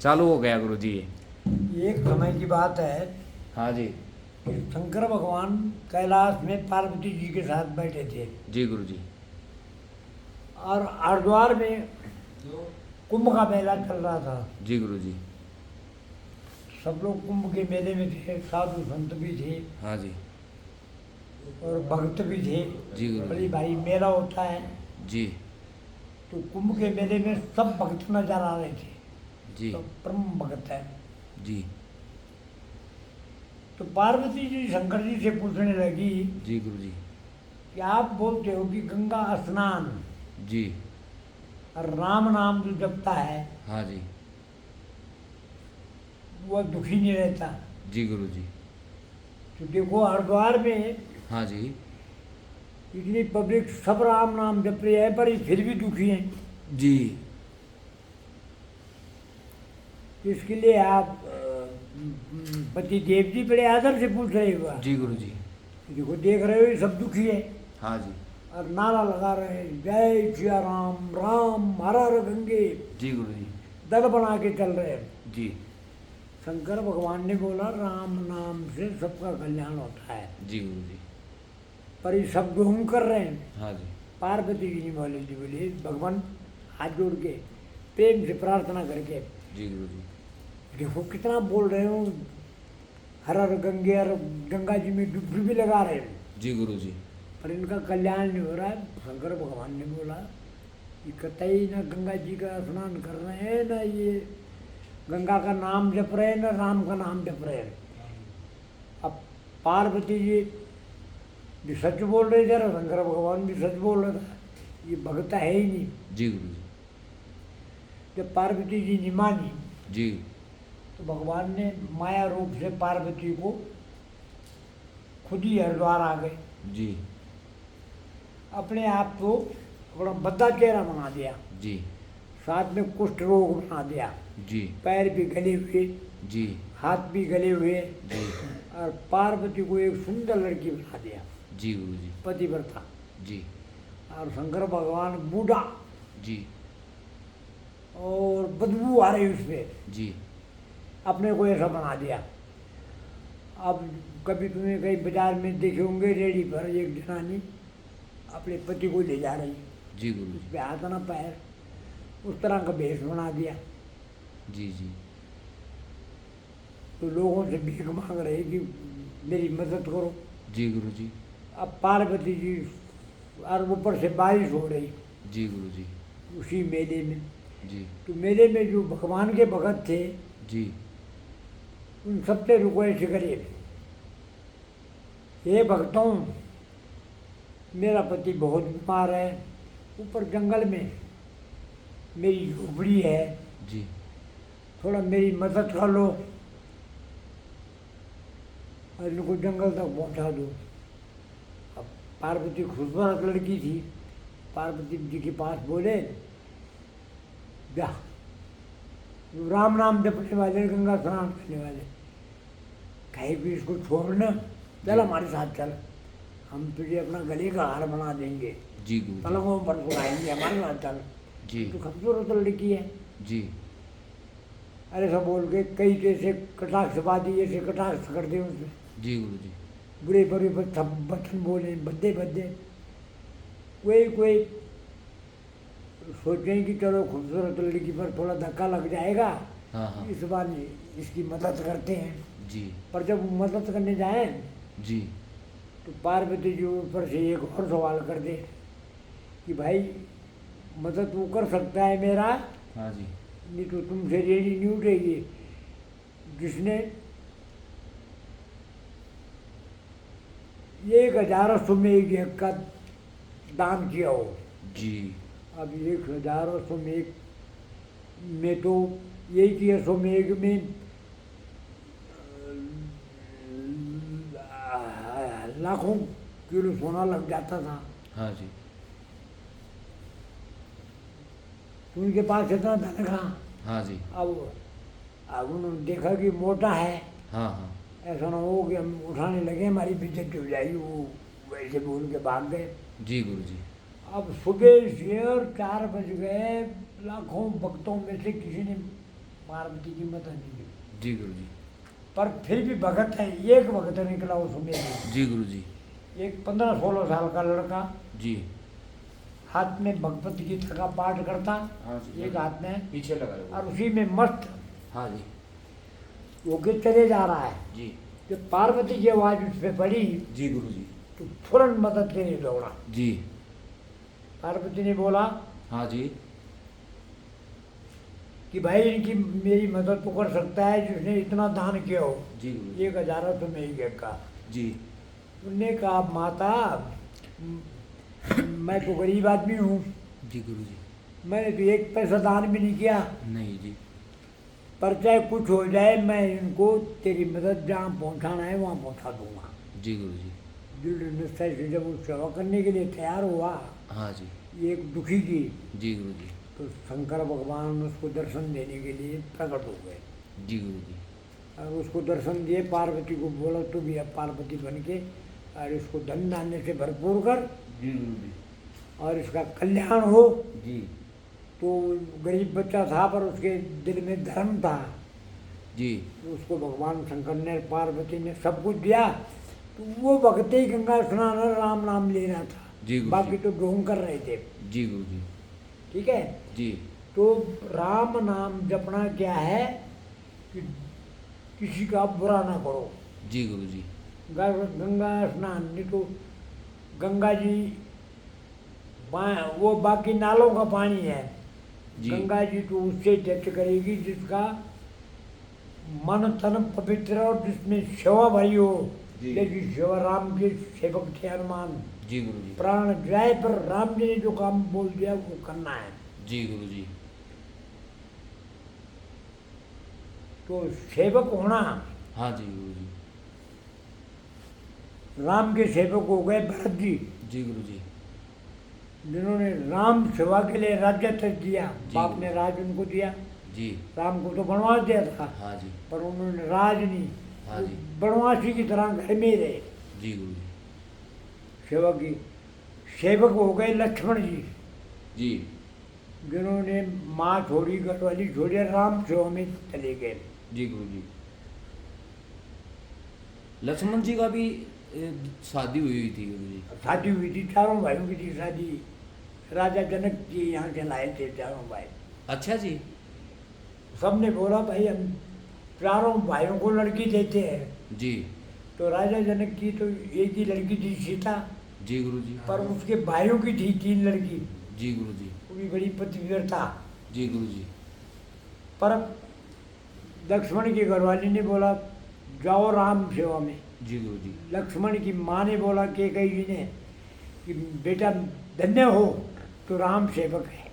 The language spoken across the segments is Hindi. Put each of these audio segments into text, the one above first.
चालू हो गया गुरु जी। एक समय की बात है हाँ जी। कि शंकर भगवान कैलाश में पार्वती जी के साथ बैठे थे जी गुरु जी। और हरिद्वार में कुंभ का मेला चल रहा था। जी गुरु जी। सब लोग कुंभ के मेले में थे, साधु संत भी थे हाँ जी। और भक्त भी थे। जी गुरु बड़ी जी। भारी मेला होता है। जी। तो कुंभ के मेले में सब भक्त नजर आ रहे थे। जी। तो परम भक्त है। जी। तो पार्वती जी शंकर जी से पूछने लगी जी गुरु जी। कि आप बोलते हो कि गंगा स्नान जी। और राम नाम जो जपता है हाँ जी। वह दुखी नहीं रहता। जी गुरु जी। तो देखो हरिद्वार में हाँ जी। इतनी पब्लिक सब राम नाम जप रही है पर ये फिर भी दुखी हैं। जी। इसके लिए आप पति देव जी बड़े आदर से पूछ रहे हो। जी गुरु जी। देखो देख रहे हो ये सब दुखी है हाँ जी। और नारा लगा रहे हैं जय सिया राम राम हर हर गंगे। जी गुरु जी। दल बना के चल रहे हैं। जी। शंकर भगवान ने बोला राम नाम से सबका कल्याण होता है। जी गुरु जी। पर ये सब गुम कर रहे हैं। हाँ जी। पार्वती जी ने बोले भगवान हाथ जोड़ के प्रेम से प्रार्थना करके जी गुरु जी। देखो कितना बोल रहे हो हर हर गंगे और गंगा जी में डुबकी भी लगा रहे हैं जी गुरु जी। पर इनका कल्याण नहीं हो रहा है। शंकर भगवान ने बोला कि कतई ना गंगा जी का स्नान कर रहे हैं ना ये गंगा का नाम जप रहे हैं ना राम का नाम जप रहे हैं। अब पार्वती जी भी सच बोल रहे थे और शंकर भगवान भी सच बोल रहा था। ये भगता है ही नहीं। जी गुरु जी। जब पार्वती जी ने मानी जी। तो भगवान ने माया रूप से पार्वती को खुद ही हरिद्वार आ गए। जी। अपने आप को थोड़ा भद्दा चेहरा बना दिया। जी। साथ में कुष्ठ रोग बना दिया। जी। पैर भी गले हुए, जी। हाथ भी गले हुए जी। और पार्वती को एक सुंदर लड़की बना दिया, जी गुरु जी। पतिव्रता। जी। और शंकर भगवान बूढ़ा जी। और बदबू आ रही उसमें, जी। अपने को ऐसा बना दिया। अब कभी तुम्हें कहीं बाजार में देखे होंगे रेडी पर एक जनानी अपने पति को ले जा रही, जी गुरु जी। उस पे हाथ ना पैर, उस तरह का भेष बना दिया। जी। जी। तो लोगों से भीख मांग रहे कि मेरी मदद करो। जी गुरु जी। अब पार्वती जी और ऊपर से बारिश हो रही जी गुरु जी। उसी मेले में। जी। तो मेले में जो भगवान के भगत थे जी। उन सबसे रिक्वेस्ट करे, हे भक्तों मेरा पति बहुत बीमार है, ऊपर जंगल में मेरी झोपड़ी है, जी। थोड़ा मेरी मदद कर लो और इनको जंगल तक पहुंचा दो। अब पार्वती खूबसूरत लड़की थी, पार्वती जी के पास बोले जा, जो राम नाम जपने वाले गंगा स्नान करने वाले कहीं भी इसको छोड़ना, चल हमारे साथ चल, हम तुझे अपना गले का हार बना देंगे, जी गुरु जी। पलंगों पर सुनाएंगे, हमारे साथ चल। जी। तो खूबसूरत लड़की है। जी। अरे सब बोल के कई कैसे कटाक्षवादी ऐसे कटाक्ष करते हैं उसमें, जी गुरु जी। बुरे बुरे बचन बोले, भद्दे भद्दे। कोई सोचें कि चलो खूबसूरत लड़की पर थोड़ा धक्का लग जाएगा, हाँ हाँ। इस बार इसकी मदद करते हैं। जी। पर जब वो मदद करने जाए जी। तो पार्वती जी ऊपर से एक और सवाल कर दे कि भाई मदद वो कर सकता है मेरा, हाँ जी। नहीं तो तुमसे रेडी नहीं उठेगी जिसने 1000 अश्वमेघ का दान किया हो। जी। अब 1000 अश्वमेघ में तो एक ही अश्वमेघ में लाखों किलो सोना लग जाता था। हाँ जी। तो उनके पास इतना धन कहाँ। हाँ जी। अब उन्होंने देखा कि मोटा है, हाँ हाँ। ऐसा ना हो कि हम उठाने लगे हमारी बेइज्जती हो जाएगी, वो वैसे बोल के भाग गए। जी गुरु जी। अब सुबह शेर 4 बज गए, लाखों भक्तों में से किसी ने पार्वती की मदद नहीं की। जी गुरु जी। पर फिर भी भगत है, एक भगत निकला उसमें भी। जी गुरु जी। एक 15-16 साल का लड़का जी। हाथ में भगवत गीता का पाठ करता, हाँ जी। एक हाथ में, पीछे लगा रहे और उसी में मस्त हाँ जी। होके चले जा रहा है। जी। जब पार्वती की आवाज उस पर पड़ी जी गुरु जी। तो तुरंत मदद के लिए दौड़ा। जी। पार्वती ने बोला हाँ जी। कि भाई इनकी मेरी मदद तो कर सकता है जिसने इतना दान किया हो। जी गुरु जी। 1000 तो मैं ही का। जी। उनने कहा माता मैं तो गरीब आदमी हूँ, जी गुरु जी। मैंने तो 1 पैसा दान भी नहीं किया, नहीं जी। पर चाहे कुछ हो जाए मैं इनको तेरी मदद जहाँ पहुँचाना है वहाँ पहुँचा दूंगा। जी गुरु जी। दृढ़ निश्चय से जब वो सेवा करने के लिए तैयार हुआ, हाँ जी। एक दुखी की, जी गुरु जी। तो शंकर भगवान उसको दर्शन देने के लिए प्रकट हो गए। जी गुरु जी। और उसको दर्शन दिए, पार्वती को बोला तू भी अब पार्वती बन के और इसको धन धान्य से भरपूर कर जी गुरु जी। और इसका कल्याण हो। जी। तो गरीब बच्चा था पर उसके दिल में धर्म था, जी। उसको भगवान शंकर ने पार्वती ने सब कुछ दिया। तो वो भगते ही गंगा स्नान और राम नाम ले रहा था, जी गुरु बाकी जी। तो ढोंग कर रहे थे। जी गुरु जी। ठीक है। जी। तो राम नाम जपना क्या है कि किसी का बुरा ना करो। जी गुरु जी। गंगा स्नान, नहीं तो गंगा जी वो बाकी नालों का पानी है, जी। गंगा जी तो उससे टच करेगी जिसका मन तन पवित्र और जिसमें सेवा भरी हो। जी। जैसे सेवा राम के सेवक थे हनुमान, जी गुरु जी। प्राण जाए पर राम जी ने जो काम बोल दिया वो करना है। जी गुरु जी। तो सेवक होना, हाँ जी गुरु जी। राम के सेवक हो गए भरत जी, जी गुरु जी। जिन्होंने राम सेवा के लिए राज्य तक दिया। जी। बाप ने राज उनको दिया, जी। राम को तो बनवास दिया था, हाँ जी। पर उन्होंने राज नहीं, हाँ जी। बनवासी की तरह घर में ही रहे, जी गुरु जी। सेवा की। सेवक हो गए लक्ष्मण जी, जी। जिन्होंने माँ छोड़ी, घरवाली छोड़ी, राम सेवा में चले गए। जी गुरु जी। लक्ष्मण जी का भी शादी हुई थी गुरु जी। शादी हुई थी, चारों भाइयों की थी शादी। राजा जनक जी यहाँ से लाए थे चारों भाई। अच्छा जी। सबने बोला भाई हम चारों भाइयों को लड़की देते हैं। जी। तो राजा जनक की तो एक ही लड़की थी सीता, जी गुरु जी। पर उसके भाइयों की थी 3 लड़की, जी गुरु जी। वो भी बड़ी पतिव्रता। जी गुरु जी। पर लक्ष्मण की घरवाली ने बोला जाओ राम सेवा में। जी गुरु जी। लक्ष्मण की माँ ने बोला कि कई जी ने कि बेटा धन्य हो तो राम सेवक है।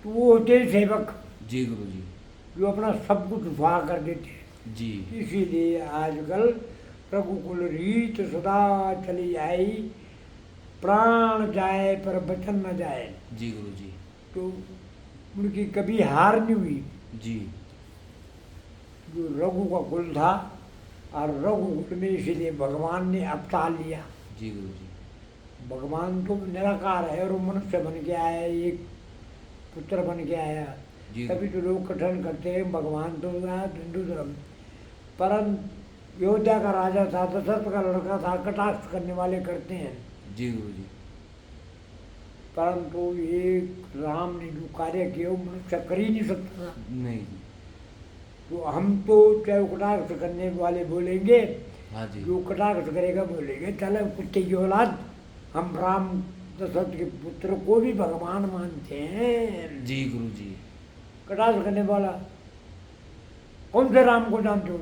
तो वो होते हैं सेवक जी गुरु जी। जो अपना सब कुछ उठा कर देते हैं। जी। इसीलिए आजकल रघुकुल रीत सदा चली आई, प्राण जाए पर बचन न जाए। जी गुरु जी। तो उनकी कभी हार नहीं हुई। जी। जो रघु का कुल था और रघुकुल में इसीलिए भगवान ने अवतार लिया। जी गुरु जी। भगवान तो निराकार है और वो मनुष्य बन के आया, एक पुत्र बन के आया। जी। तभी तो लोग कथन करते हैं भगवान तो आया हिंदू धर्म। परम अयोध्या का राजा था, दशरथ का लड़का था, कटाक्ष करने वाले करते हैं, जी गुरु जी। परंतु एक राम ने जो कार्य किया वो मनुष्य कर ही नहीं सकता था। नहीं जी। तो हम तो चाहे कटाक्ष करने वाले बोलेंगे, हाँ जी। जो कटाक्ष करेगा बोलेंगे चले कुत्ते की औलाद। हम राम दशरथ के पुत्र को भी भगवान मानते हैं। जी गुरु जी। कटाक्ष करने वाला कौन से राम को जानते हो?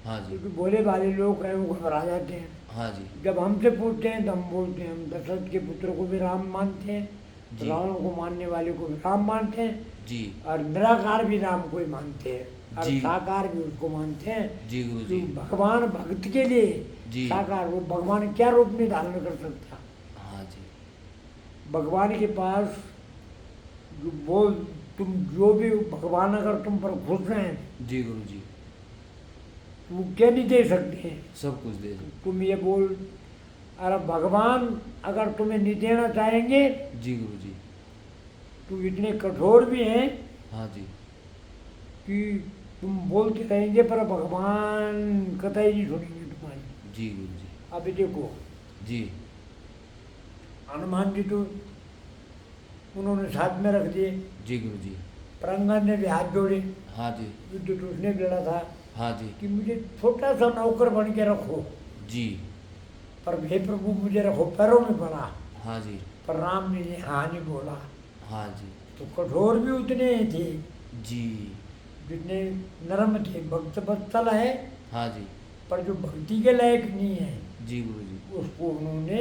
हाँ जी। क्योंकि भोले भाले लोग हैं वो घबरा जाते हैं। हाँ जी। जब हमसे पूछते हैं तो हम बोलते हैं हम दशरथ के पुत्र को भी राम मानते हैं, जी। रावण को मानने वाले को भी राम मानते हैं, जी। और निराकार भी राम को ही मानते हैं और जी। साकार भी उसको मानते हैं। जी गुरु तो जी। भगवान भक्त के लिए जी। साकार रूप, भगवान क्या रूप नहीं धारण कर सकता? हाँ जी। भगवान के पास जो वो तुम जो भी भगवान अगर तुम पर खुश हैं जी गुरु जी। तो वो क्या नहीं दे सकते हैं? सब कुछ दे दो। तुम ये बोल, अरे भगवान अगर तुम्हें नहीं देना चाहेंगे जी गुरु जी। तो इतने कठोर भी हैं हाँ जी। कि तुम बोलते रहेंगे पर भगवान कतई नहीं सुनेंगे तुम्हारी। जी गुरु जी। अभी देखो जी। हनुमान जी तो उन्होंने साथ में रख दिए, जी गुरु जी। प्रंगन ने भी हाथ जोड़े, हाँ जी। युद्ध तो उसने भी लड़ा था हाँ जी। कि मुझे छोटा सा नौकर बन के रखो, जी। पर हे प्रभु मुझे रखो पैरों में बना। हाँ जी। पर राम जी ने हाँ नहीं बोला। हाँ जी। तो कठोर भी उतने ही थे जी। जितने नरम थे। भक्त वत्सल है, हाँ जी। पर जो भक्ति के लायक नहीं है जी गुरु जी। उसको उन्होंने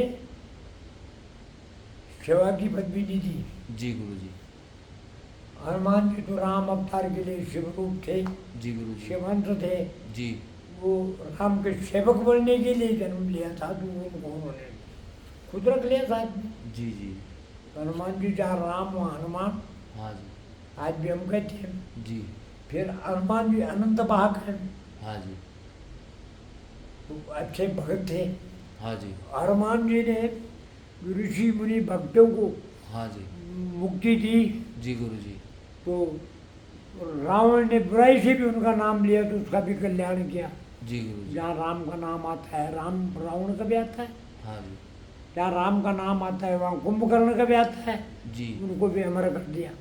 सेवा की पदवी नहीं दी। जी गुरु जी। हनुमान जी तो राम अवतार के लिए शिवरूप थे, जी गुरु जी। शिवंत थे। जी। वो राम के सेवक बनने के लिए जन्म लिया था, तो उनको उन्होंने खुद रख लिया साथ में। जी जी। हनुमान जी जहाँ राम वहाँ हनुमान, हाँ जी। आज भी हम कहते हैं। जी। फिर हनुमान जी अनंत वाहक हैं, हाँ जी। तो अच्छे भगत थे। हाँ जी। हनुमान जी ने ऋषि मुनि भक्तों को हाँ जी। मुक्ति दी। जी गुरु जी। तो रावण ने बुराई से भी उनका नाम लिया तो उसका भी कल्याण किया। जी गुरु जी। जहाँ राम का नाम आता है, राम रावण का भी आता है। हाँ जी। जहाँ राम का नाम आता है वहाँ कुंभकर्ण का भी आता है। जी। उनको भी अमर कर दिया,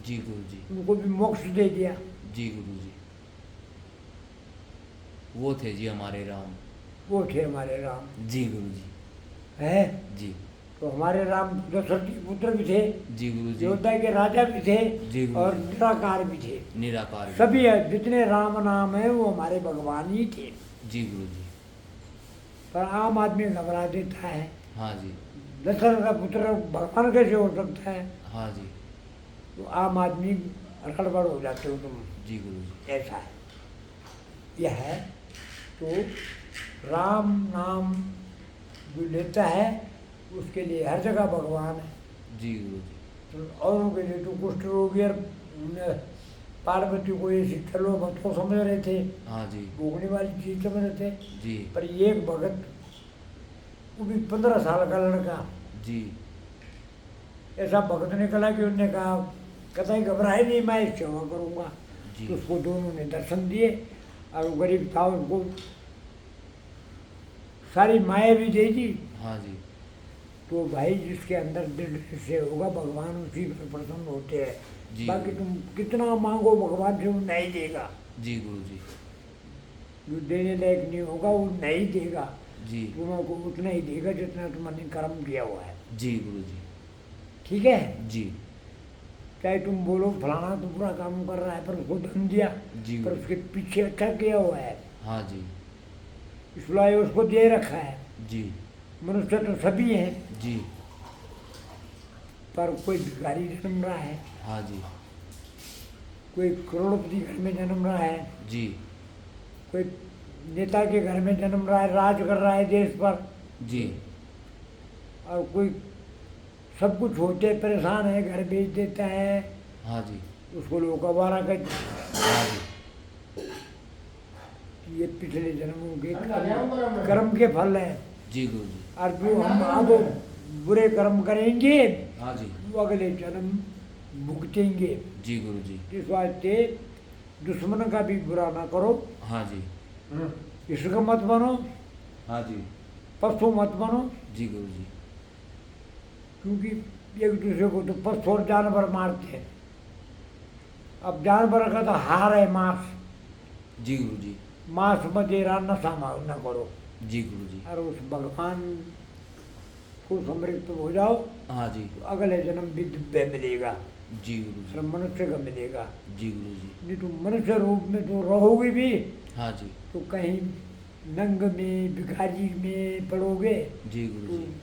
जी गुरु जी। उनको भी मोक्ष दे दिया। जी गुरु जी। वो थे जी हमारे राम। वो थे हमारे राम। जी गुरु जी। है जी। तो हमारे राम दशरथ के पुत्र भी थे, जी गुरु जी। अयोध्या के राजा भी थे जी गुरु और जी। निराकार भी थे। निराकार भी। सभी है, जितने राम नाम है वो हमारे भगवान ही थे। जी गुरु जी। पर आम आदमी घबरा देता है, हाँ जी। दशरथ का पुत्र भगवान कैसे हो सकता है। हाँ जी। तो आम आदमी गड़बड़ हो जाते हो तुम। जी गुरु जी। ऐसा है यह है। तो राम नाम जो लेता है उसके लिए हर जगह भगवान है। जी गुरु जी। तो औरों के लिए तो कुष्ठ रोगी और पार्वती को ये चलो मत को समझ रहे थे, हाँ जी। भोगने वाली चीज समझ रहे थे। जी। पर ये एक भगत, वो भी 15 साल का लड़का, जी। ऐसा भगत निकला कि उनने कहा कतई घबराए नहीं, मैं इस सेवा करूँगा। जी। तो उसको दोनों ने दर्शन दिए और वो गरीब था उनको सारी माया भी दे दी। हाँ जी। तो भाई जिसके अंदर दृढ़ से होगा भगवान उसी पर प्रसन्न होते हैं। जी। बाकी तुम कितना मांगो भगवान से वो नहीं देगा। जी गुरु जी। जो देने लायक नहीं होगा वो नहीं देगा, जी। तुमको उतना ही देगा जितना तुमने कर्म किया हुआ है। जी गुरु जी। ठीक है। जी। चाहे तुम बोलो फलाना तो बुरा काम कर रहा है पर उसको धन दिया, जी पर गुरु। उसके पीछे अच्छा किया हुआ है, हाँ जी। इसलिए उसको दे रखा है। जी। मनुष्य तो सभी हैं, जी। पर कोई भिखारी जन्म रहा है, हाँ जी। कोई करोड़पति घर में जन्म रहा है, जी। कोई नेता के घर में जन्म रहा है, राज कर रहा है देश पर, जी। और कोई सब कुछ होते परेशान है, घर बेच देता है, हाँ जी। उसको लोग आवारा कहते हैं। हाँ जी। ये पिछले जन्मों के कर्म के फल है। जी गुरु जी। और जो हम अब बुरे कर्म करेंगे हाँ जी। वो अगले जन्म भुगतेंगे। जी गुरु जी। इस वास्ते दुश्मन का भी बुरा ना करो, हाँ जी। इसका मत बनो, हाँ जी। पशु मत बनो, जी गुरु जी। क्योंकि एक दूसरे को तो पशु और जानवर मारते हैं। अब जानवर का तो हार है मांस, जी गुरु जी। मांस मदिरा नशा न करो। जी गुरु जी। और उस भगवान को समर्पित हो जाओ, हाँ जी। तो अगले जन्म भी दिव्य मिलेगा, जी गुरु और जी। मनुष्य का मिलेगा। जी गुरु जी। नहीं तो मनुष्य रूप में तो रहोगे भी हाँ जी। तो कहीं नंग में भिखारी में पड़ोगे, जी गुरु तो जी।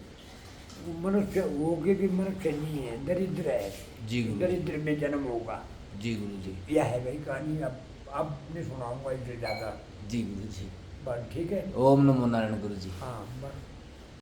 वो मनुष्य होगे भी मनुष्य नहीं है, दरिद्र है, जी गुरु जी। दरिद्र में जन्म होगा। जी गुरु जी। यह है भाई कहानी। अब नहीं सुनाऊंगा इससे ज़्यादा। जी गुरु जी। बस ठीक है। ओम नमो नारायण गुरु जी। हाँ बस।